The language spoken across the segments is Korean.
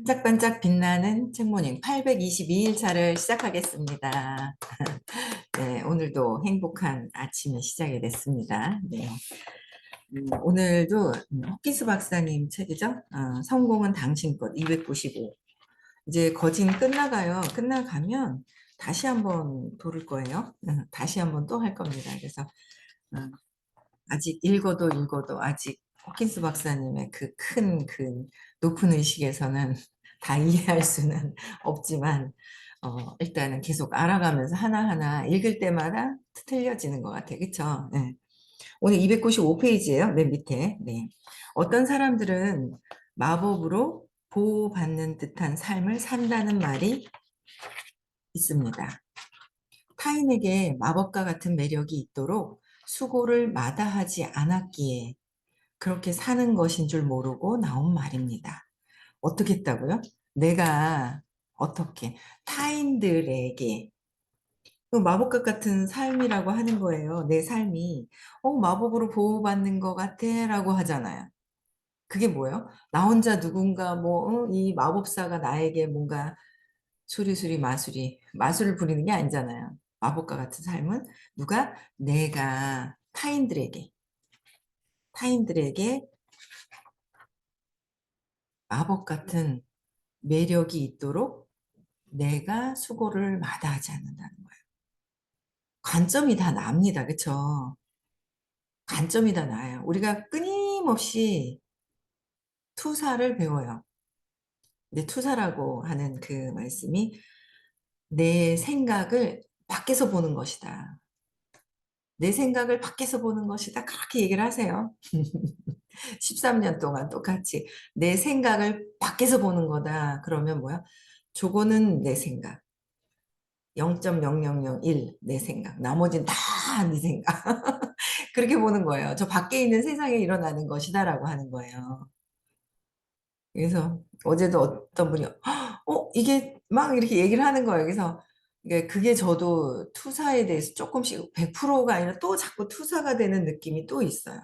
반짝반짝 빛나는 책모닝 822일 차를 시작하겠습니다. 네, 오늘도 행복한 아침이 시작이 됐습니다. 네, 오늘도 호키스 박사님 책이죠. 성공은 당신 것 295. 이제 거진 끝나가요. 끝나가면 다시 한번 돌을 거예요. 다시 한번 또 할 겁니다. 그래서 어, 아직 읽어도 아직 호킨스 박사님의 그 높은 의식에서는 다 이해할 수는 없지만 일단은 계속 알아가면서 하나하나 읽을 때마다 틀려지는 것 같아요. 그쵸? 네. 오늘 295페이지예요. 맨 밑에. 네. 어떤 사람들은 마법으로 보호받는 듯한 삶을 산다는 말이 있습니다. 타인에게 마법과 같은 매력이 있도록 수고를 마다하지 않았기에 그렇게 사는 것인 줄 모르고 나온 말입니다. 어떻게 했다고요? 내가 어떻게 타인들에게 그 마법과 같은 삶이라고 하는 거예요. 내 삶이 마법으로 보호받는 것 같아 라고 하잖아요. 그게 뭐예요? 나 혼자 누군가 이 마법사가 나에게 뭔가 수리수리 마술을 부리는 게 아니잖아요. 마법과 같은 삶은 내가 타인들에게 마법 같은 매력이 있도록 내가 수고를 마다하지 않는다는 거예요. 관점이 다 납니다. 그쵸? 관점이 다 나요. 우리가 끊임없이 투사를 배워요. 근데 투사라고 하는 그 말씀이 내 생각을 밖에서 보는 것이다. 내 생각을 밖에서 보는 것이다. 그렇게 얘기를 하세요. 13년 동안 똑같이 내 생각을 밖에서 보는 거다. 그러면 뭐야? 저거는 내 생각. 0.0001 내 생각. 나머지는 다 네 생각. 그렇게 보는 거예요. 저 밖에 있는 세상에 일어나는 것이다라고 하는 거예요. 그래서 어제도 어떤 분이 이게 막 이렇게 얘기를 하는 거예요. 그래서 그게 저도 투사에 대해서 조금씩 100%가 아니라 또 자꾸 투사가 되는 느낌이 또 있어요.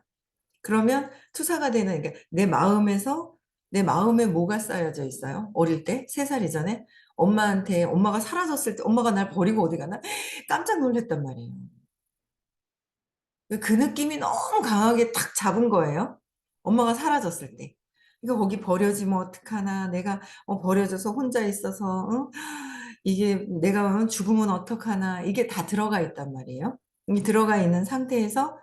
그러면 투사가 되는 내 마음에 뭐가 쌓여져 있어요? 어릴 때 3살 이전에 엄마가 사라졌을 때 엄마가 날 버리고 어디 가나 깜짝 놀랐단 말이에요. 그 느낌이 너무 강하게 딱 잡은 거예요. 엄마가 사라졌을 때. 이거 거기 버려지면 어떡하나. 내가 버려져서 혼자 있어서 이게 내가 죽으면 어떡하나. 이게 다 들어가 있단 말이에요. 이 들어가 있는 상태에서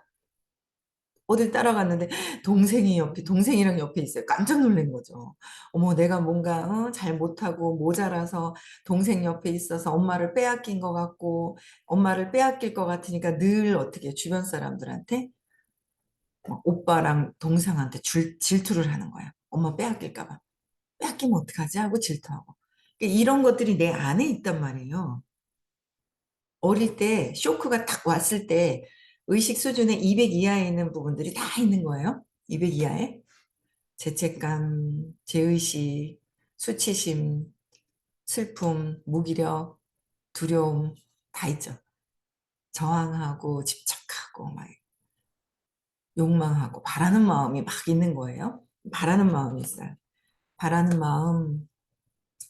어딜 따라갔는데 동생이랑 옆에 있어요. 깜짝 놀란 거죠. 어머, 내가 뭔가 잘 못하고 모자라서 동생 옆에 있어서 엄마를 빼앗긴 것 같고 엄마를 빼앗길 것 같으니까 늘 어떻게 주변 사람들한테 오빠랑 동생한테 질투를 하는 거야. 엄마 빼앗길까 봐. 빼앗기면 어떡하지 하고 질투하고. 그러니까 이런 것들이 내 안에 있단 말이에요. 어릴 때 쇼크가 딱 왔을 때 의식 수준의 200 이하에 있는 부분들이 다 있는 거예요. 200 이하에. 죄책감, 죄의식, 수치심, 슬픔, 무기력, 두려움 다 있죠. 저항하고 집착하고 막 욕망하고 바라는 마음이 막 있는 거예요. 바라는 마음이 있어요. 바라는 마음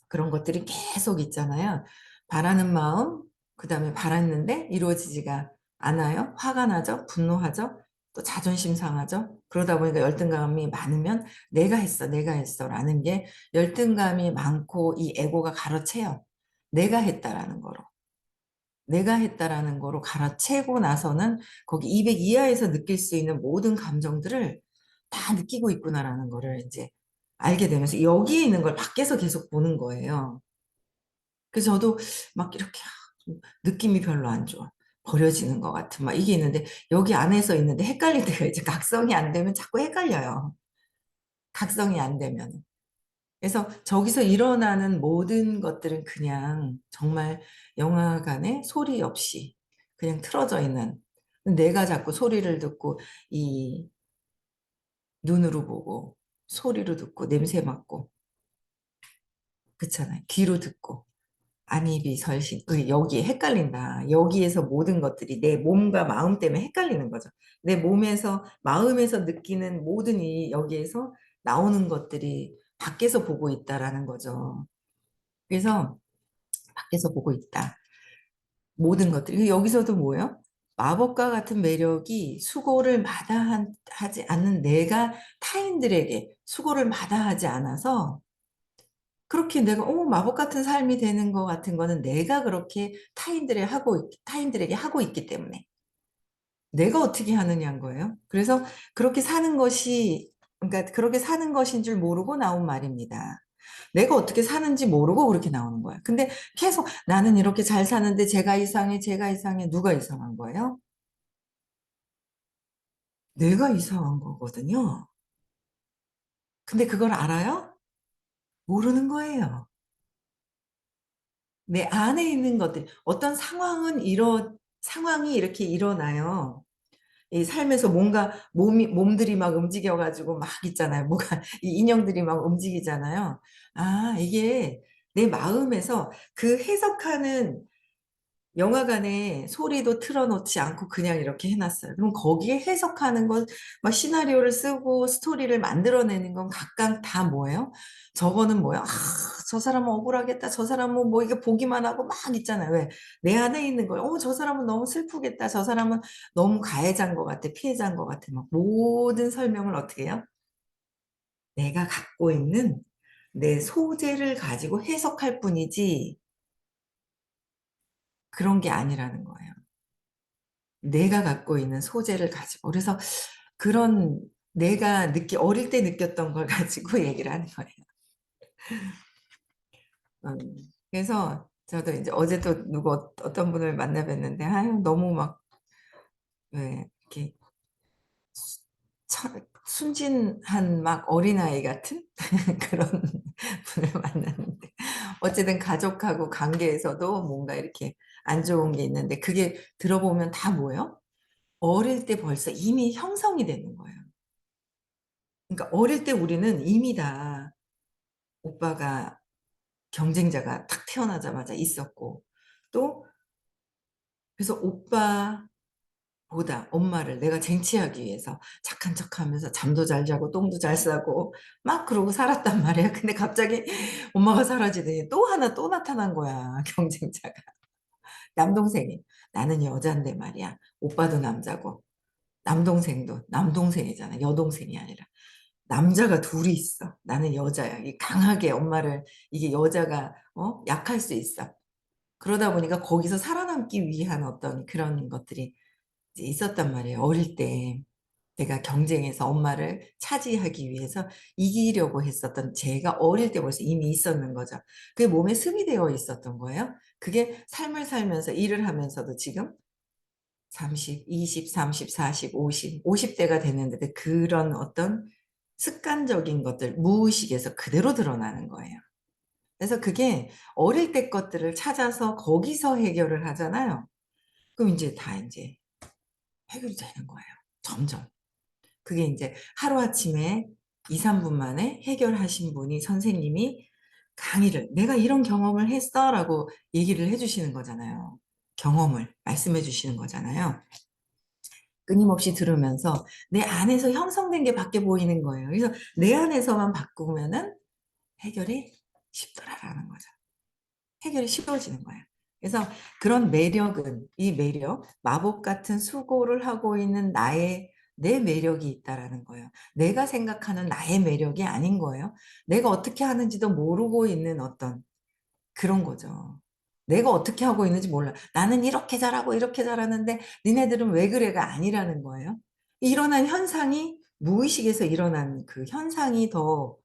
그런 것들이 계속 있잖아요. 바라는 마음, 그 다음에 바랐는데 이루어지지가 않아요. 화가 나죠. 분노하죠. 또 자존심 상하죠. 그러다 보니까 열등감이 많으면 내가 했어 라는 게 열등감이 많고 이 에고가 가로채요. 내가 했다라는 거로. 내가 했다라는 거로 갈아채고 나서는 거기 200 이하에서 느낄 수 있는 모든 감정들을 다 느끼고 있구나라는 거를 이제 알게 되면서 여기에 있는 걸 밖에서 계속 보는 거예요. 그래서 저도 막 이렇게 좀 느낌이 별로 안 좋아. 버려지는 것 같은 막 이게 있는데 여기 안에서 있는데 헷갈릴 때가 이제 각성이 안 되면 자꾸 헷갈려요. 각성이 안 되면. 그래서 저기서 일어나는 모든 것들은 그냥 정말 영화관에 소리 없이 그냥 틀어져 있는 내가 자꾸 소리를 듣고 이 눈으로 보고 소리로 듣고 냄새 맡고 그렇잖아요. 귀로 듣고 안입이 설신 여기에 헷갈린다. 여기에서 모든 것들이 내 몸과 마음 때문에 헷갈리는 거죠. 내 몸에서 마음에서 느끼는 모든 이 여기에서 나오는 것들이 밖에서 보고 있다라는 거죠. 그래서 밖에서 보고 있다. 모든 것들이. 여기서도 뭐예요? 마법과 같은 매력이 수고를 마다하지 않는 내가 타인들에게 수고를 마다하지 않아서 그렇게 내가 마법 같은 삶이 되는 것 같은 거는 내가 그렇게 타인들에게 하고 있기 때문에 내가 어떻게 하느냐인 거예요. 그래서 그렇게 사는 것이 그러니까 그렇게 사는 것인 줄 모르고 나온 말입니다. 내가 어떻게 사는지 모르고 그렇게 나오는 거야. 근데 계속 나는 이렇게 잘 사는데 제가 이상해. 누가 이상한 거예요? 내가 이상한 거거든요. 근데 그걸 알아요? 모르는 거예요. 내 안에 있는 것들, 어떤 상황이 이렇게 일어나요. 이 삶에서 뭔가 몸들이 막 움직여가지고 막 있잖아요. 뭐가, 이 인형들이 막 움직이잖아요. 아, 이게 내 마음에서 그 해석하는 영화관에 소리도 틀어놓지 않고 그냥 이렇게 해놨어요. 그럼 거기에 해석하는 건, 막 시나리오를 쓰고 스토리를 만들어내는 건 각각 다 뭐예요? 저거는 뭐야? 아, 저 사람은 억울하겠다. 저 사람은 뭐 이게 보기만 하고 막 있잖아요. 왜? 내 안에 있는 거예요. 저 사람은 너무 슬프겠다. 저 사람은 너무 가해자인 것 같아. 피해자인 것 같아. 막 모든 설명을 어떻게 해요? 내가 갖고 있는 내 소재를 가지고 해석할 뿐이지 그런 게 아니라는 거예요. 내가 갖고 있는 소재를 가지고. 그래서 그런 어릴 때 느꼈던 걸 가지고 얘기를 하는 거예요. 그래서 저도 이제 어제도 어떤 분을 만나 뵀는데, 아유, 너무 막, 왜, 이렇게 순진한 막 어린아이 같은 그런 분을 만났는데, 어쨌든 가족하고 관계에서도 뭔가 이렇게 안 좋은 게 있는데, 그게 들어보면 다 뭐예요? 어릴 때 벌써 이미 형성이 되는 거예요. 그러니까 어릴 때 우리는 이미 다 오빠가 경쟁자가 탁 태어나자마자 있었고 또 그래서 오빠보다 엄마를 내가 쟁취하기 위해서 착한 척하면서 잠도 잘 자고 똥도 잘 싸고 막 그러고 살았단 말이야. 근데 갑자기 엄마가 사라지더니 또 하나 또 나타난 거야. 경쟁자가. 남동생이. 나는 여잔데 말이야. 오빠도 남자고 남동생도 남동생이잖아. 여동생이 아니라. 남자가 둘이 있어. 나는 여자야. 이 강하게 엄마를 이게 여자가 약할 수 있어. 그러다 보니까 거기서 살아남기 위한 어떤 그런 것들이 이제 있었단 말이에요. 어릴 때 내가 경쟁해서 엄마를 차지하기 위해서 이기려고 했었던 제가 어릴 때 벌써 이미 있었는 거죠. 그게 몸에 습이 되어 있었던 거예요. 그게 삶을 살면서 일을 하면서도 지금 30, 20, 30, 40, 50, 50대가 됐는데 그런 어떤 습관적인 것들, 무의식에서 그대로 드러나는 거예요. 그래서 그게 어릴 때 것들을 찾아서 거기서 해결을 하잖아요. 그럼 이제 다 이제 해결이 되는 거예요. 점점. 그게 이제 하루아침에 2, 3분 만에 해결하신 분이 선생님이 강의를 내가 이런 경험을 했어 라고 얘기를 해주시는 거잖아요. 경험을 말씀해 주시는 거잖아요. 끊임없이 들으면서 내 안에서 형성된 게 밖에 보이는 거예요. 그래서 내 안에서만 바꾸면은 해결이 쉽더라라는 거죠. 해결이 쉬워지는 거예요. 그래서 그런 매력은 이 매력, 마법 같은 수고를 하고 있는 내 매력이 있다라는 거예요. 내가 생각하는 나의 매력이 아닌 거예요. 내가 어떻게 하는지도 모르고 있는 어떤 그런 거죠. 내가 어떻게 하고 있는지 몰라. 나는 이렇게 잘하고 이렇게 잘하는데 니네들은 왜 그래가 아니라는 거예요. 일어난 현상이 무의식에서 일어난 그 현상이 더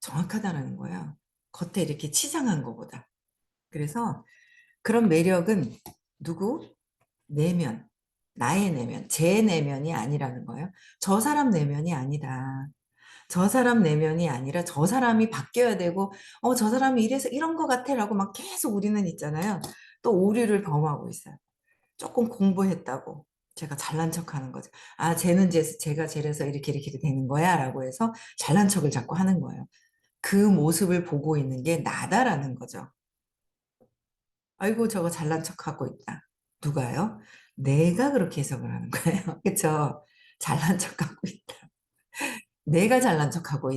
정확하다는 거예요. 겉에 이렇게 치장한 것보다. 그래서 그런 매력은 누구? 내면, 나의 내면, 제 내면이 아니라는 거예요. 저 사람 내면이 아니다. 저 사람 내면이 아니라 저 사람이 바뀌어야 되고, 저 사람이 이래서 이런 것 같아 라고 막 계속 우리는 있잖아요. 또 오류를 범하고 있어요. 조금 공부했다고. 제가 잘난 척 하는 거죠. 아, 제가 쟤래서 이렇게 되는 거야 라고 해서 잘난 척을 자꾸 하는 거예요. 그 모습을 보고 있는 게 나다라는 거죠. 아이고, 저거 잘난 척하고 있다. 누가요? 내가 그렇게 해석을 하는 거예요. 그쵸? 잘난 척하고 있다. 내가 잘난 척하고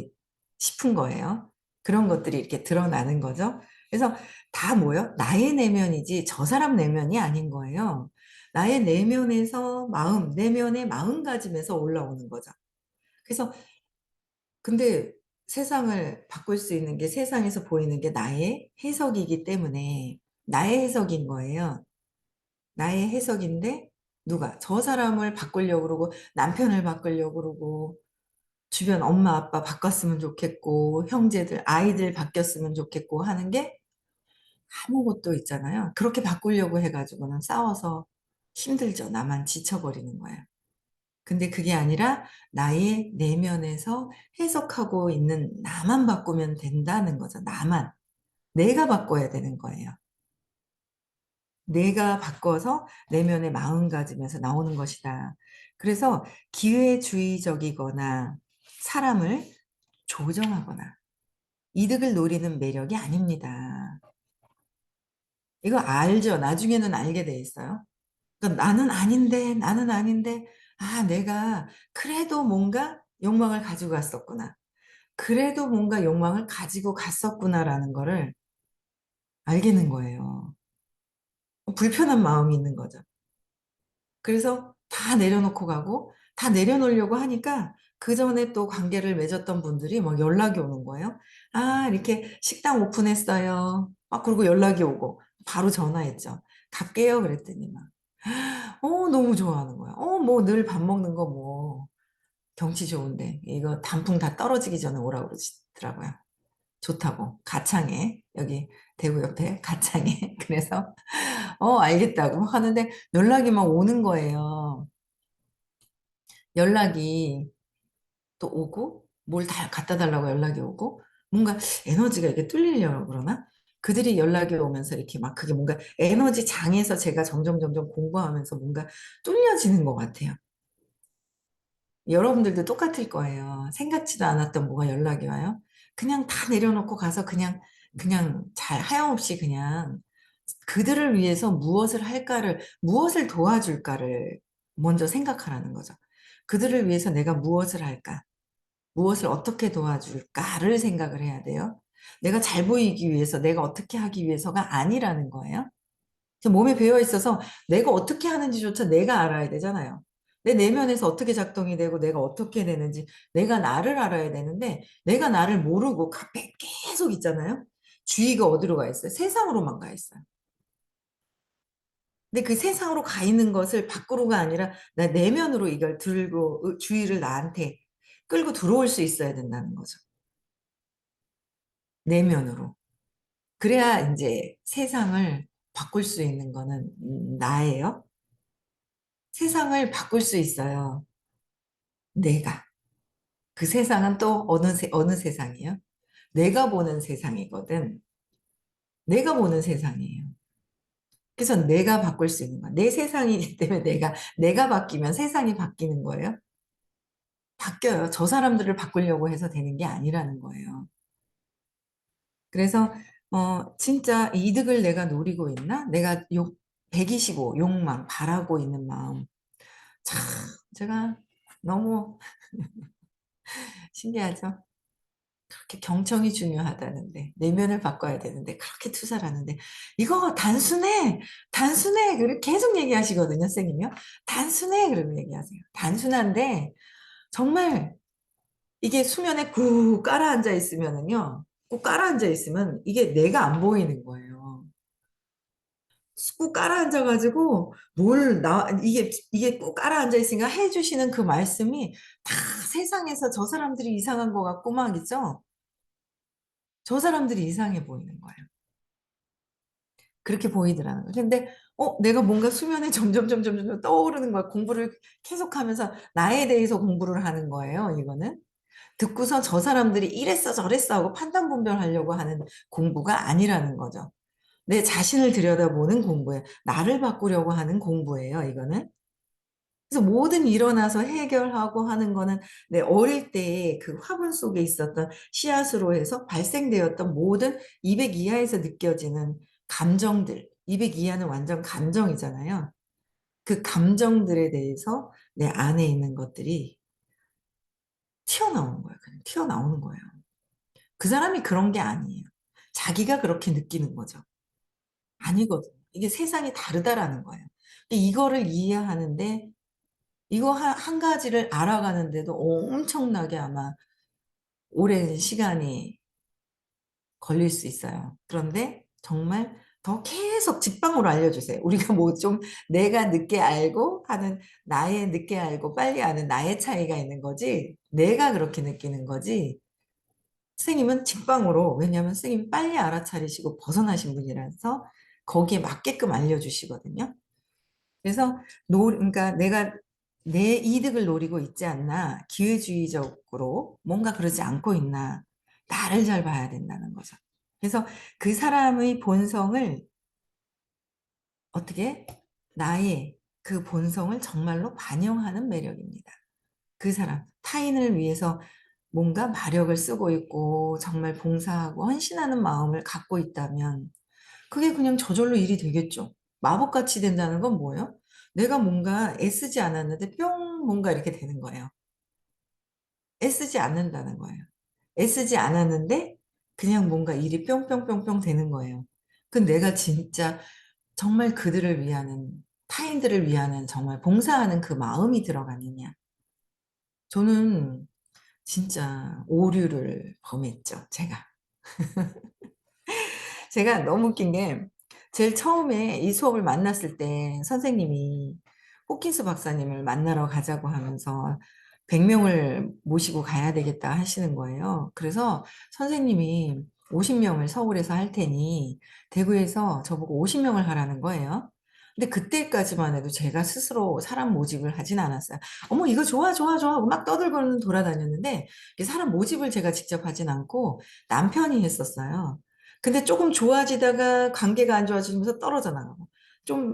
싶은 거예요. 그런 것들이 이렇게 드러나는 거죠. 그래서 다 뭐요? 나의 내면이지 저 사람 내면이 아닌 거예요. 나의 내면에서 마음, 내면의 마음가짐에서 올라오는 거죠. 그래서 근데 세상을 바꿀 수 있는 게 세상에서 보이는 게 나의 해석이기 때문에 나의 해석인 거예요. 나의 해석인데 누가 저 사람을 바꾸려고 그러고 남편을 바꾸려고 그러고 주변 엄마 아빠 바꿨으면 좋겠고 형제들 아이들 바뀌었으면 좋겠고 하는 게 아무것도 있잖아요. 그렇게 바꾸려고 해가지고는 싸워서 힘들죠. 나만 지쳐버리는 거예요. 근데 그게 아니라 나의 내면에서 해석하고 있는 나만 바꾸면 된다는 거죠. 나만. 내가 바꿔야 되는 거예요. 내가 바꿔서 내면의 마음가짐에서 나오는 것이다. 그래서 기회주의적이거나 사람을 조정하거나 이득을 노리는 매력이 아닙니다. 이거 알죠? 나중에는 알게 돼 있어요. 그러니까 나는 아닌데, 아, 내가 그래도 뭔가 욕망을 가지고 갔었구나. 그래도 뭔가 욕망을 가지고 갔었구나라는 거를 알겠는 거예요. 불편한 마음이 있는 거죠. 그래서 다 내려놓고 가고, 다 내려놓으려고 하니까 그 전에 또 관계를 맺었던 분들이 막 연락이 오는 거예요. 아, 이렇게 식당 오픈했어요. 그리고 연락이 오고, 바로 전화했죠. 갈게요. 그랬더니 막, 너무 좋아하는 거야. 뭐 늘 밥 먹는 거 뭐, 경치 좋은데, 이거 단풍 다 떨어지기 전에 오라고 그러시더라고요. 좋다고. 가창에, 여기 대구 옆에 가창에. 그래서, 알겠다고 하는데 연락이 막 오는 거예요. 연락이 또 오고, 뭘 다 갖다 달라고 연락이 오고, 뭔가 에너지가 이렇게 뚫리려고 그러나? 그들이 연락이 오면서 이렇게 막 그게 뭔가 에너지 장에서 제가 점점 점점 공부하면서 뭔가 뚫려지는 것 같아요. 여러분들도 똑같을 거예요. 생각지도 않았던 뭐가 연락이 와요. 그냥 다 내려놓고 가서 그냥 잘 하염없이 그냥 그들을 위해서 무엇을 할까를, 무엇을 도와줄까를 먼저 생각하라는 거죠. 그들을 위해서 내가 무엇을 할까? 무엇을 어떻게 도와줄까를 생각을 해야 돼요. 내가 잘 보이기 위해서, 내가 어떻게 하기 위해서가 아니라는 거예요. 몸에 배어 있어서 내가 어떻게 하는지조차 내가 알아야 되잖아요. 내 내면에서 어떻게 작동이 되고 내가 어떻게 되는지 내가 나를 알아야 되는데 내가 나를 모르고 계속 있잖아요. 주의가 어디로 가 있어요? 세상으로만 가 있어요. 근데 그 세상으로 가 있는 것을 밖으로가 아니라 나 내면으로 이걸 들고 주의를 나한테 끌고 들어올 수 있어야 된다는 거죠. 내면으로. 그래야 이제 세상을 바꿀 수 있는 거는 나예요. 세상을 바꿀 수 있어요. 내가. 그 세상은 또 어느 세상이에요? 내가 보는 세상이거든. 내가 보는 세상이에요. 그래서 내가 바꿀 수 있는 거야. 내 세상이기 때문에 내가 바뀌면 세상이 바뀌는 거예요. 바뀌어요. 저 사람들을 바꾸려고 해서 되는 게 아니라는 거예요. 그래서, 진짜 이득을 내가 노리고 있나? 내가 125, 욕망, 바라고 있는 마음. 참, 제가 너무 신기하죠? 그렇게 경청이 중요하다는데, 내면을 바꿔야 되는데, 그렇게 투자를 하는데, 이거 단순해! 단순해! 그렇게 계속 얘기하시거든요, 선생님이요. 단순해! 그러고 얘기하세요. 단순한데, 정말 이게 수면에 꾹 깔아앉아 있으면은요, 꾹 깔아앉아 있으면 이게 내가 안 보이는 거예요. 꾹 깔아앉아가지고, 이게 꾹 깔아앉아 있으니까 해주시는 그 말씀이 다 세상에서 저 사람들이 이상한 것 같고 막 있죠? 저 사람들이 이상해 보이는 거예요. 그렇게 보이더라는 거예요. 근데 내가 뭔가 수면에 점점 떠오르는 거야. 공부를 계속하면서 나에 대해서 공부를 하는 거예요. 이거는. 듣고서 저 사람들이 이랬어 저랬어 하고 판단 분별하려고 하는 공부가 아니라는 거죠. 내 자신을 들여다보는 공부예요. 나를 바꾸려고 하는 공부예요. 이거는. 그래서 모든 일어나서 해결하고 하는 거는 내 어릴 때의 그 화분 속에 있었던 씨앗으로 해서 발생되었던 모든 200 이하에서 느껴지는 감정들, 200 이하는 완전 감정이잖아요. 그 감정들에 대해서 내 안에 있는 것들이 튀어나오는 거예요. 그냥 튀어나오는 거예요. 그 사람이 그런 게 아니에요. 자기가 그렇게 느끼는 거죠. 아니거든요. 이게 세상이 다르다라는 거예요. 이거를 이해하는데 이거 한 가지를 알아가는데도 엄청나게 아마 오랜 시간이 걸릴 수 있어요. 그런데 정말 더 계속 직방으로 알려주세요. 우리가 뭐 좀 내가 늦게 알고 하는 나의 늦게 알고 빨리 아는 나의 차이가 있는 거지 내가 그렇게 느끼는 거지 선생님은 직방으로 왜냐하면 선생님이 빨리 알아차리시고 벗어나신 분이라서 거기에 맞게끔 알려주시거든요. 그래서 그러니까 내가 내 이득을 노리고 있지 않나 기회주의적으로 뭔가 그러지 않고 있나 나를 잘 봐야 된다는 거죠. 그래서 그 사람의 본성을 어떻게 나의 그 본성을 정말로 반영하는 매력입니다. 그 사람 타인을 위해서 뭔가 마력을 쓰고 있고 정말 봉사하고 헌신하는 마음을 갖고 있다면 그게 그냥 저절로 일이 되겠죠. 마법같이 된다는 건 뭐예요? 내가 뭔가 애쓰지 않았는데 뿅 뭔가 이렇게 되는 거예요. 애쓰지 않는다는 거예요. 애쓰지 않았는데 그냥 뭔가 일이 뿅뿅뿅뿅 되는 거예요. 그 내가 진짜 정말 그들을 위하는 타인들을 위하는 정말 봉사하는 그 마음이 들어가느냐. 저는 진짜 오류를 범했죠, 제가. 제가 너무 웃긴 게 제일 처음에 이 수업을 만났을 때 선생님이 호킨스 박사님을 만나러 가자고 하면서 100명을 모시고 가야 되겠다 하시는 거예요. 그래서 선생님이 50명을 서울에서 할 테니 대구에서 저보고 50명을 하라는 거예요. 근데 그때까지만 해도 제가 스스로 사람 모집을 하진 않았어요. 어머, 이거 좋아, 좋아, 좋아 하고 막 떠들고는 돌아다녔는데 사람 모집을 제가 직접 하진 않고 남편이 했었어요. 근데 조금 좋아지다가 관계가 안 좋아지면서 떨어져 나가고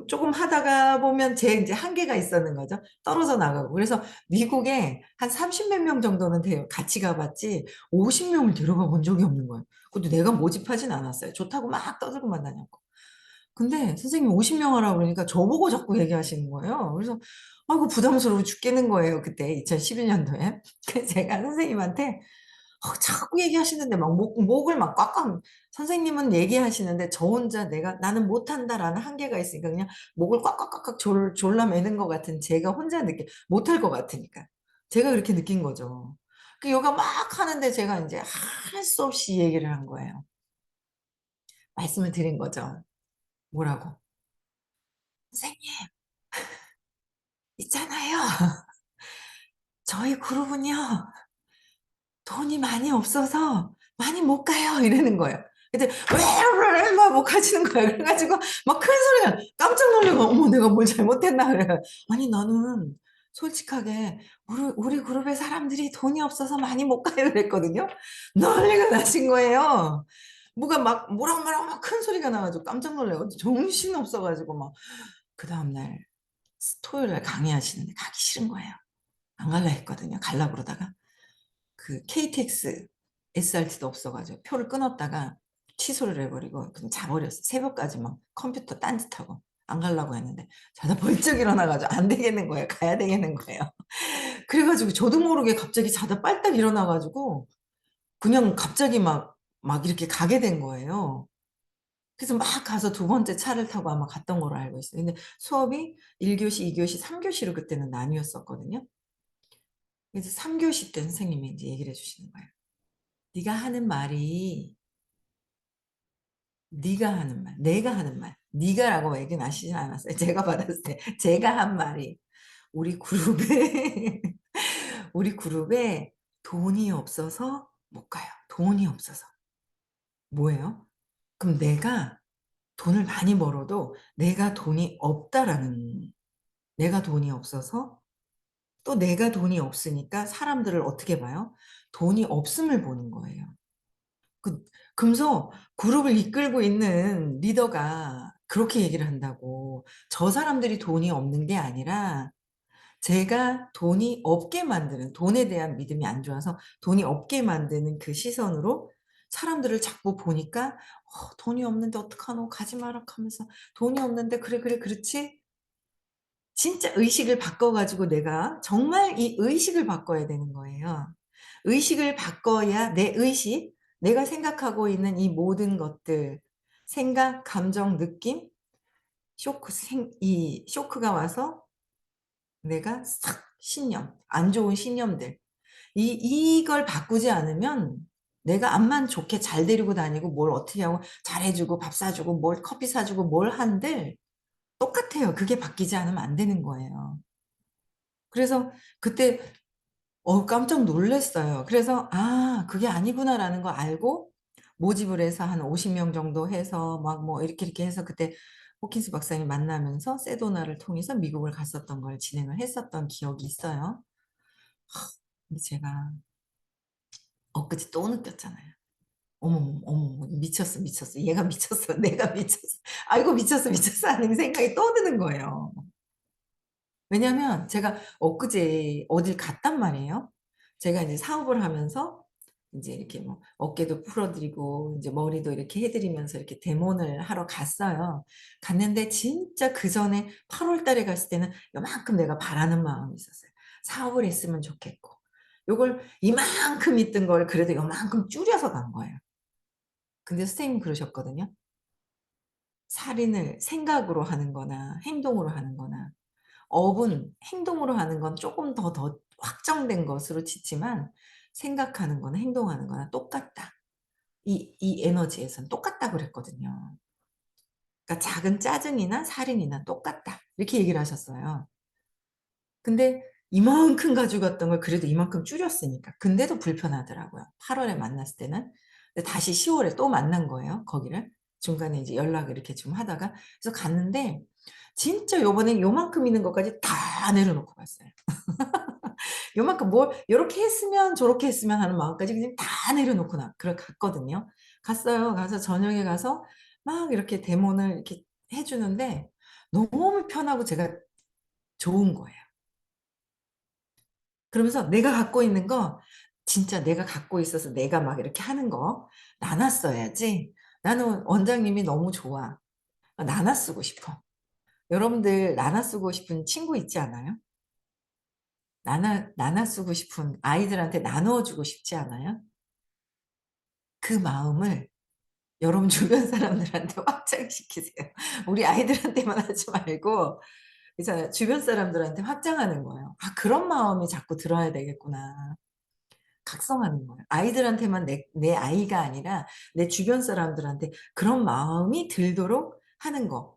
조금 하다가 보면 제 이제 한계가 있었는 거죠. 떨어져 나가고. 그래서 미국에 한 30 몇 명 정도는 돼요. 같이 가봤지 50명을 데려가 본 적이 없는 거예요. 그것도 내가 모집하진 않았어요. 좋다고 막 떠들고만 다녔고. 근데 선생님 50명 하라고 그러니까 저보고 자꾸 얘기하시는 거예요. 그래서 아이고 부담스러워 죽겠는 거예요. 그때 2011년도에. 그래서 제가 선생님한테 자꾸 얘기하시는데 막 목을 막 꽉꽉 선생님은 얘기하시는데 저 혼자 나는 못한다라는 한계가 있으니까 그냥 목을 꽉꽉꽉꽉 졸라 매는 것 같은 제가 혼자 못할 것 같으니까 제가 그렇게 느낀 거죠. 그 요가 막 하는데 제가 이제 할 수 없이 얘기를 한 거예요. 말씀을 드린 거죠. 뭐라고? 선생님 있잖아요. 저희 그룹은요. 돈이 많이 없어서 많이 못 가요. 이러는 거예요. 근데 왜 못 가시는 거예요. 그래가지고 막 큰 소리가 깜짝 놀래고 어머 내가 뭘 잘못했나 그래. 아니 나는 솔직하게 우리 그룹의 사람들이 돈이 없어서 많이 못 가요 그랬거든요. 난리가 나신 거예요. 뭐가 막 뭐라 막 큰 소리가 나가지고 깜짝 놀래요. 정신 없어가지고 막 그 다음날 토요일 날 강의하시는데 가기 싫은 거예요. 안 갈라 했거든요. 갈라 그러다가 그 KTX SRT도 없어가지고 표를 끊었다가 취소를 해버리고 그냥 자버렸어. 새벽까지 막 컴퓨터 딴짓하고 안 가려고 했는데 자다 벌쩍 일어나가지고 안 되겠는 거예요. 가야 되겠는 거예요. 그래가지고 저도 모르게 갑자기 자다 빨딱 일어나가지고 그냥 갑자기 막 이렇게 가게 된 거예요. 그래서 막 가서 두 번째 차를 타고 아마 갔던 걸로 알고 있어요. 근데 수업이 1교시, 2교시, 3교시로 그때는 나뉘었었거든요. 그래서 3교시 때 선생님이 이제 얘기를 해주시는 거예요. 네가 하는 말이 네가 하는 말, 내가 하는 말, 네가라고 얘기는 하시진 않았어요. 제가 받았을 때 제가 한 말이 우리 그룹에 우리 그룹에 돈이 없어서 못 가요. 돈이 없어서 뭐예요? 그럼 내가 돈을 많이 벌어도 내가 돈이 없어서 또 내가 돈이 없으니까 사람들을 어떻게 봐요? 돈이 없음을 보는 거예요. 그 그러면서 그룹을 이끌고 있는 리더가 그렇게 얘기를 한다고. 저 사람들이 돈이 없는 게 아니라 제가 돈이 없게 만드는 돈에 대한 믿음이 안 좋아서 돈이 없게 만드는 그 시선으로 사람들을 자꾸 보니까 돈이 없는데 어떡하노 가지 마라 하면서 돈이 없는데 그래 그래 그렇지 진짜 의식을 바꿔 가지고 내가 정말 이 의식을 바꿔야 되는 거예요. 의식을 바꿔야 내 의식 내가 생각하고 있는 이 모든 것들, 생각, 감정, 느낌, 이 쇼크가 와서 내가 싹 신념, 안 좋은 신념들, 이걸 바꾸지 않으면 내가 암만 좋게 잘 데리고 다니고 뭘 어떻게 하고 잘해주고 밥 사주고 뭘 커피 사주고 뭘 한들 똑같아요. 그게 바뀌지 않으면 안 되는 거예요. 그래서 그때 깜짝 놀랐어요. 그래서 '아 그게 아니구나.'라는 거 알고 모집을 해서 한 50명 정도 해서 막 뭐 이렇게 해서 그때 호킨스 박사님 만나면서 세도나를 통해서 미국을 갔었던 걸 진행을 했었던 기억이 있어요. 근데 제가 엊그제 또 느꼈잖아요. 어머머, 어머머 미쳤어, 미쳤어. 얘가 미쳤어. 내가 미쳤어. '아이고 미쳤어, 미쳤어.' 하는 생각이 또 드는 거예요. 왜냐면 제가 엊그제 어딜 갔단 말이에요. 제가 이제 사업을 하면서 인제 이렇게 뭐 어깨도 풀어 드리고 인제 머리도 이렇게 해 드리면서 이렇게 대면을 하러 갔어요. 갔는데 진짜 그전에 8월 달에 갔을 때는 요만큼 내가 바라는 마음이 있었어요. 사업을 했으면 좋겠고 요걸 이만큼 있던 걸 그래도 요만큼 줄여서 간 거예요. 근데 선생님이 그러셨거든요. 살인을 생각으로 하는 거나 행동으로 하는 거나 업은 행동으로 하는 건 쪼끔 더 확정된 것으로 짓지만 생각하는 거나 행동하는 거나 똑같다. 이 에너지에선 똑같다고 그랬거든요. 그러니까 "작은 짜증이나 살인이나 똑같다." 이렇게 얘기를 하셨어요. 근데 이만큼 가지고 갔던 걸 그래도 이만큼 줄였으니까. 근데도 불편하더라고요. 8 월에 만났을 때는. 근데 다시 10 월에 또 만난 거예요, 거기를. 중간에 이제 연락을 이렇게 좀 하다가. 그래서 갔는데 진짜 요번엔 요만큼 있는 것까지 다 내려놓고 갔어요. 요만큼 뭘 요렇게 했으면 저렇게 했으면 하는 마음까지 그냥 다 내려놓고 갔거든요. 갔어요. 가서 저녁에 가서 막 이렇게 대면을 이렇게 해 주는데 너무 편하고 제가 좋은 거예요. 그러면서 내가 갖고 있는 거 진짜 내가 갖고 있어서 내가 막 이렇게 하는 거 나눴어야지. 나는 원장님이 너무 좋아. 나눠 쓰고 싶어. 여러분들 나눠 쓰고 싶은 친구 있지 않아요? 나눠 쓰고 싶은 아이들한테 나누어 주고 싶지 않아요? 그 마음을 여러분 주변 사람들한테 확장시키세요. 우리 아이들한테만 하지 말고 이제 주변 사람들한테 확장하는 거예요. '아 그런 마음이 자꾸 들어야 되겠구나.' 각성하는 거예요. 아이들한테만 내 아이가 아니라 내 주변 사람들한테 그런 마음이 들도록 하는 거.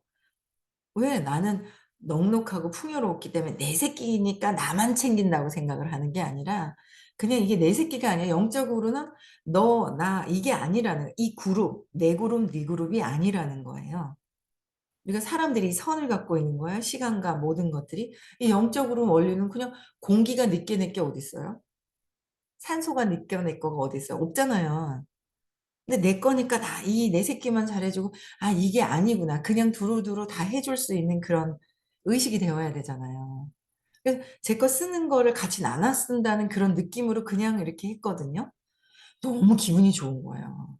왜 나는 넉넉하고 풍요로웠기 때문에 내 새끼니까 나만 챙긴다고 생각을 하는 게 아니라 그냥 이게 내 새끼가 아니라 영적으로는 너, 나 이게 아니라는 이 그룹, 내 그룹, 네 그룹이 아니라는 거예요. 그러니까 사람들이 선을 갖고 있는 거야, 시간과 모든 것들이. 이 영적으로 원리는 그냥 공기가 내게 어딨어요? 산소가 내게 거가 어딨어요? 없잖아요. 근데 내 거니까 다 이 내 새끼만 잘해 주고 '아 이게 아니구나.' 그냥 두루두루 다 해줄 수 있는 그런 의식이 되어야 되잖아요. 그래서 제 거 쓰는 거를 같이 나눠 쓴다는 그런 느낌으로 그냥 이렇게 했거든요. 너무 기분이 좋은 거예요.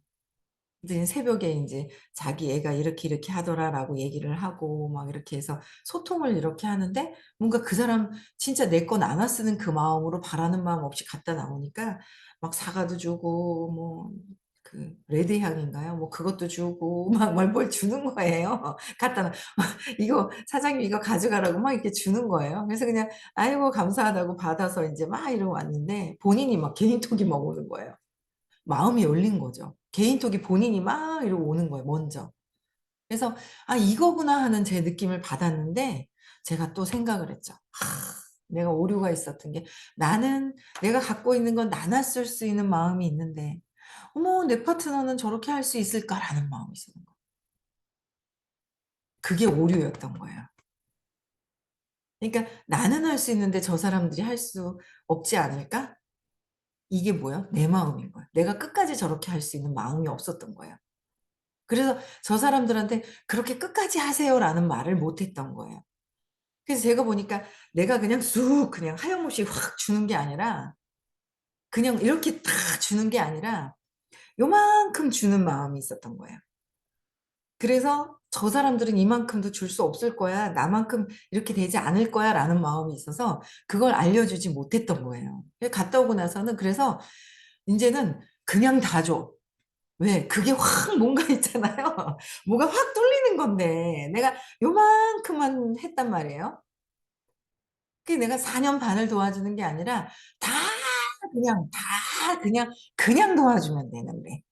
이제 새벽에 인제 자기 애가 "이렇게 하더라."라고 얘기를 하고 막 이렇게 해서 소통을 이렇게 하는데 뭔가 그 사람 진짜 내 거 나눠 쓰는 그 마음으로 바라는 마음 없이 갖다 나오니까 막 사과도 주고 뭐 그 레드 향인가요? 뭐 그것도 주고 막 뭘 주는 거예요. 갖다 놔 "이거 사장님 이거 가져가라."고 막 이렇게 주는 거예요. 그래서 그냥 "아이고 감사하다."고 받아서 인제 막 이러고 왔는데 본인이 막 개인톡이 막 오는 거예요. 마음이 열린 거죠. 개인톡이 본인이 막 이러고 오는 거예요 먼저. 그래서 '아 이거구나.' 하는 제 느낌을 받았는데 제가 또 생각을 했죠. '내가 오류가 있었던 게 나는 내가 갖고 있는 건 나눠 쓸 수 있는 마음이 있는데 어머 내 파트너는 저렇게 할 수 있을까?'라는 마음이 있었는 거예요. 그게 오류였던 거예요. 그러니까 '나는 할 수 있는데 저 사람들이 할 수 없지 않을까?' 이게 뭐예요? 내 마음인 거예요. 내가 끝까지 저렇게 할 수 있는 마음이 없었던 거예요. 그래서 저 사람들한테 "그렇게 끝까지 하세요."라는 말을 못 했던 거예요. 그래서 제가 보니까 내가 그냥 쑥 그냥 하염없이 확 주는 게 아니라 그냥 이렇게 다 주는 게 아니라 요만큼 주는 마음이 있었던 거예요. 그래서 '저 사람들은 이만큼도 줄 수 없을 거야. 나만큼 이렇게 되지 않을 거야.'라는 마음이 있어서 그걸 알려주지 못했던 거예요. 갔다 오고 나서는 그래서 인제는 그냥 다 줘. 왜? 그게 확 뭔가 있잖아요. 뭐가 확 뚫리는 건데 내가 요만큼만 했단 말이에요. 그게 내가 4년 반을 도와주는 게 아니라 다 그냥 도와주면 되는데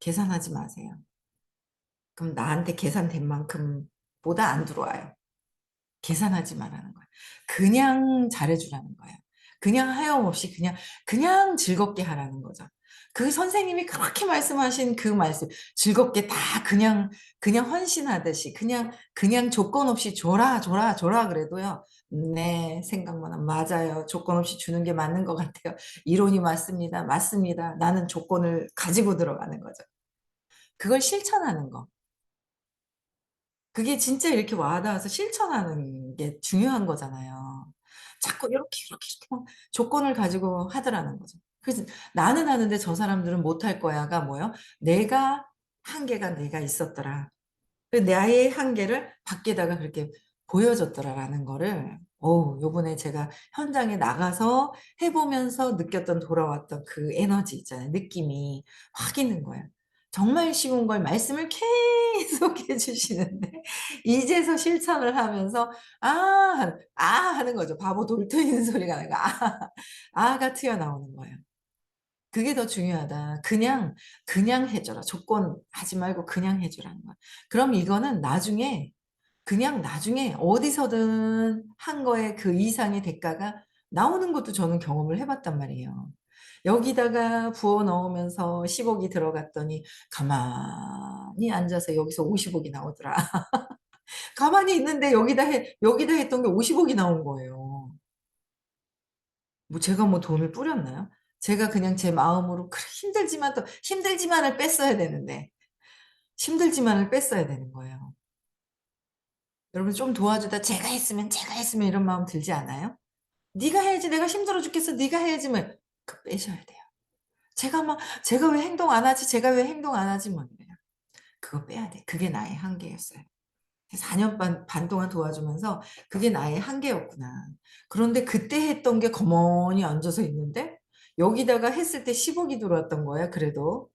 계산하지 마세요. 그럼 나한테 계산된 만큼 보다 안 들어와요. 계산하지 말라는 거예요. 그냥 잘해주라는 거예요. 그냥 하염없이 그냥 즐겁게 하라는 거죠. 그 선생님이 그렇게 말씀하신 그 말씀, 즐겁게 다 그냥 헌신하듯이, 그냥 조건 없이 줘라 그래도요. 네, 생각만 하면 맞아요. 조건 없이 주는 게 맞는 것 같아요. 이론이 맞습니다. 맞습니다. 나는 조건을 가지고 들어가는 거죠. 그걸 실천하는 거. 그게 진짜 이렇게 와닿아서 실천하는 게 중요한 거잖아요. 자꾸 이렇게 막 조건을 가지고 하더라는 거죠. 그래서 나는 하는데 저 사람들은 못할 거야가 뭐예요? 한계가 내가 있었더라. 그 나의 한계를 밖에다가 그렇게 보여줬더라라는 거를 요번에 제가 현장에 나가서 해보면서 느꼈던 돌아왔던 그 에너지 있잖아요. 느낌이 확 있는 거예요. 정말 쉬운 걸 말씀을 계속 해주시는데 이제서 실천을 하면서 하는 거죠. 바보 돌트이는 소리가 나고 아가 튀어나오는 거예요. 그게 더 중요하다. 그냥 해줘라. 조건 하지 말고 그냥 해주라는 거야. 그럼 이거는 나중에 어디서든 한 거에 그 이상의 대가가 나오는 것도 저는 경험을 해봤단 말이에요. 여기다가 부어 넣으면서 10억이 들어갔더니 가만히 앉아서 여기서 50억이 나오더라. 가만히 있는데 여기다 했던 게 50억이 나온 거예요. 뭐 제가 뭐 돈을 뿌렸나요? 제가 그냥 제 마음으로 그래 힘들지만을 뺐어야 되는데 힘들지만을 뺐어야 되는 거예요. 여러분 좀 도와주다 제가 했으면 이런 마음 들지 않아요? 네가 해야지 내가 힘들어 죽겠어 네가 해야지 뭐 빼셔야 돼요. 제가 왜 행동 안 하지 제가 왜 행동 안 하지 뭐 이래요. 그거 빼야 돼. 그게 나의 한계였어요. 4년 반 동안 도와주면서 그게 나의 한계였구나. 그런데 그때 했던 게 가만히 앉아서 있는데 여기다가 했을 때 10억이 들어왔던 거야, 그래도.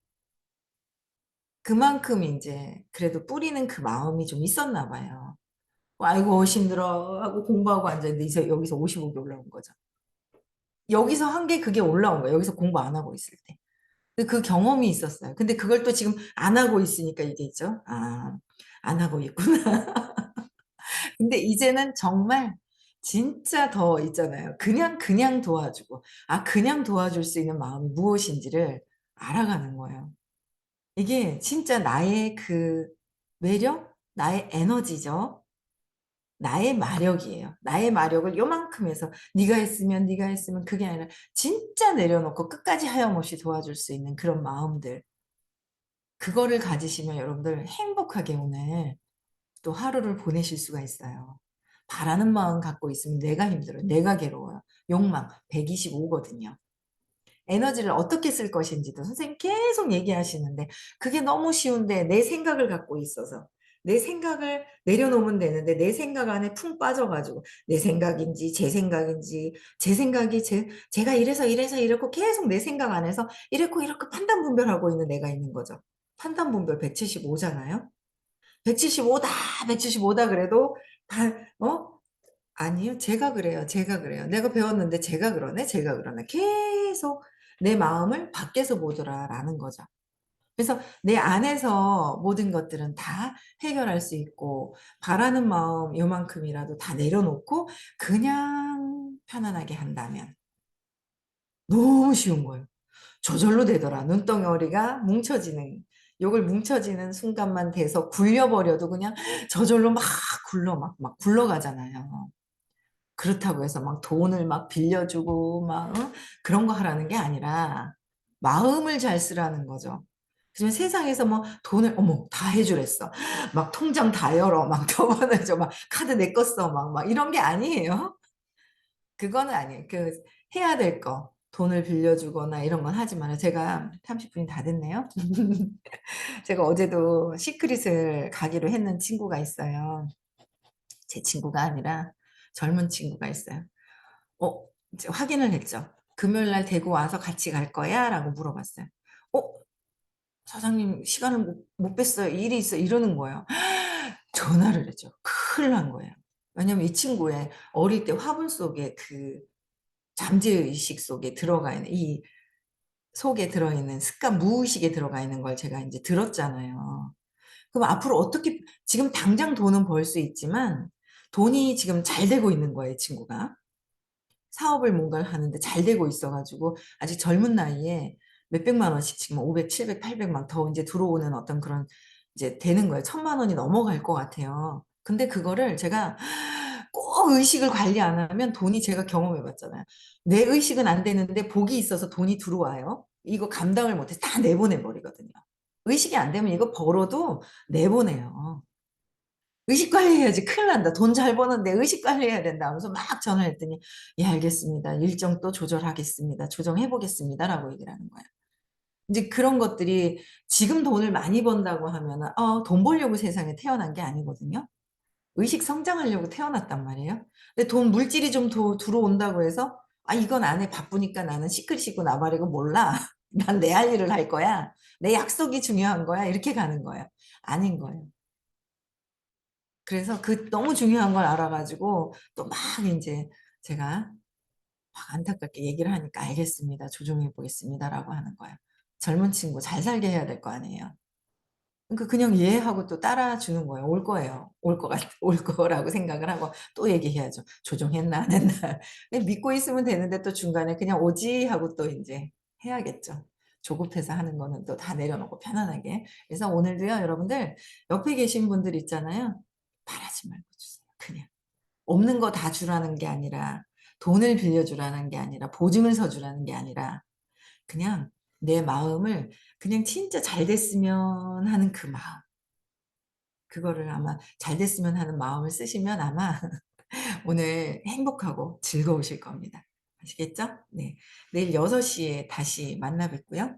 그만큼 이제 그래도 뿌리는 그 마음이 좀 있었나 봐요. 아이고, 힘들어 하고 공부하고 앉아있는데 이제 여기서 50억이 올라온 거죠. 여기서 한 게 그게 올라온 거예요. 여기서 공부 안 하고 있을 때. 그 경험이 있었어요. 근데 그걸 또 지금 안 하고 있으니까 이게 있죠. 안 하고 있구나. 근데 이제는 정말 진짜 더 있잖아요. 그냥 도와주고, 그냥 도와줄 수 있는 마음이 무엇인지를 알아가는 거예요. 이게 진짜 나의 그 매력, 나의 에너지죠. 나의 마력이에요. 나의 마력을 요만큼 해서 네가 했으면 그게 아니라 진짜 내려놓고 끝까지 하염없이 도와줄 수 있는 그런 마음들. 그거를 가지시면 여러분들 행복하게 오늘 또 하루를 보내실 수가 있어요. 바라는 마음 갖고 있으면 내가 힘들어요. 내가 괴로워요. 욕망 125거든요. 에너지를 어떻게 쓸 것인지도 선생님 계속 얘기하시는데 그게 너무 쉬운데 내 생각을 갖고 있어서 내 생각을 내려놓으면 되는데 내 생각 안에 푹 빠져가지고 내 생각인지 제 생각이 제가 이래서 이렇고 계속 내 생각 안에서 이렇게 판단 분별하고 있는 내가 있는 거죠. 판단 분별 175잖아요. 175다, 175다 그래도 어? 아니요. 제가 그래요. 내가 배웠는데 제가 그러네. 계속 내 마음을 밖에서 보더라라는 거죠. 그래서 내 안에서 모든 것들은 다 해결할 수 있고 바라는 마음 요만큼이라도 다 내려놓고 그냥 편안하게 한다면 너무 쉬운 거예요. 저절로 되더라. 눈덩어리가 뭉쳐지는 요걸 뭉쳐지는 순간만 돼서 굴려버려도 그냥 저절로 막 굴러가잖아요. 그렇다고 해서 막 돈을 막 빌려주고 그런 거 하라는 게 아니라 마음을 잘 쓰라는 거죠. 그지만 세상에서 뭐 돈을 어머 다 해주랬어. 막 통장 다 열어. 막 더 많아져. 막 카드 내 거 써. 막 이런 게 아니에요. 그거는 아니에요. 해야 될 거. 돈을 빌려주거나 이런 건 하지 마요. 제가 30분이 다 됐네요. 제가 어제도 시크릿을 가기로 했는 친구가 있어요. 제 친구가 아니라 젊은 친구가 있어요. 이제 확인을 했죠. 금요일 날 대구 와서 같이 갈 거야? 라고 물어봤어요. 어? 사장님 시간을 못 뺐어요. 일이 있어. 이러는 거예요. 전화를 했죠. 큰일 난 거예요. 왜냐면 이 친구의 어릴 때 화분 속에 그 잠재의식 속에 들어가 있는 이 속에 들어있는 습관 무의식에 들어가 있는 걸 제가 이제 들었잖아요. 그럼 앞으로 어떻게 지금 당장 돈은 벌 수 있지만 돈이 지금 잘 되고 있는 거예요, 이 친구가. 사업을 뭔가를 하는데 잘 되고 있어 가지고 아직 젊은 나이에 몇백만 원씩 지금 500, 700, 800막 더 이제 들어오는 어떤 그런 이제 되는 거예요. 1,000만 원이 넘어갈 것 같아요. 근데 그거를 제가 꼭 의식을 관리 안 하면 돈이 제가 경험해 봤잖아요. 내 의식은 안 되는데 복이 있어서 돈이 들어와요. 이거 감당을 못해서 다 내보내 버리거든요. 의식이 안 되면 이거 벌어도 내보내요. 의식 관리해야지 큰일 난다. 돈 잘 버는데 의식 관리해야 된다. 하면서 막 전화했더니 예 알겠습니다. 일정 또 조절하겠습니다. 조정해 보겠습니다라고 얘기를 하는 거예요. 이제 그런 것들이 지금 돈을 많이 번다고 하면은 돈 벌려고 세상에 태어난 게 아니거든요. 의식 성장하려고 태어났단 말이에요. 근데 돈 물질이 좀 더 들어온다고 해서 이건 안 해. 바쁘니까 나는 시끌시고 나발이고 몰라. 난 내 할 일을 할 거야. 내 약속이 중요한 거야. 이렇게 가는 거예요. 아닌 거예요. 그래서 그 너무 중요한 걸 알아 가지고 또 막 인제 제가 막 안타깝게 얘기를 하니까 "알겠습니다. 조정해 보겠습니다."라고 하는 거예요. 젊은 친구 잘 살게 해야 될 거 아니에요. 그러니까 그냥 "예." 하고 또 따라 주는 거예요. 올 거예요. 올 것 같 올 거라고 생각을 하고 또 얘기해야죠. "조정했나 안 했나." 그냥 믿고 있으면 되는데 또 중간에 "그냥 오지." 하고 또 인제 해야겠죠. 조급해서 하는 거는 또 다 내려놓고 편안하게. 그래서 오늘도요 여러분들 옆에 계신 분들 있잖아요. 바라지 말고 주세요 그냥. 없는 거 다 주라는 게 아니라 돈을 빌려 주라는 게 아니라 보증을 서 주라는 게 아니라 그냥 내 마음을 그냥 진짜 잘 됐으면 하는 그 마음. 그거를 아마 잘 됐으면 하는 마음을 쓰시면 아마 오늘 행복하고 즐거우실 겁니다. 아시겠죠? 네. 내일 6 시에 다시 만나 뵙고요.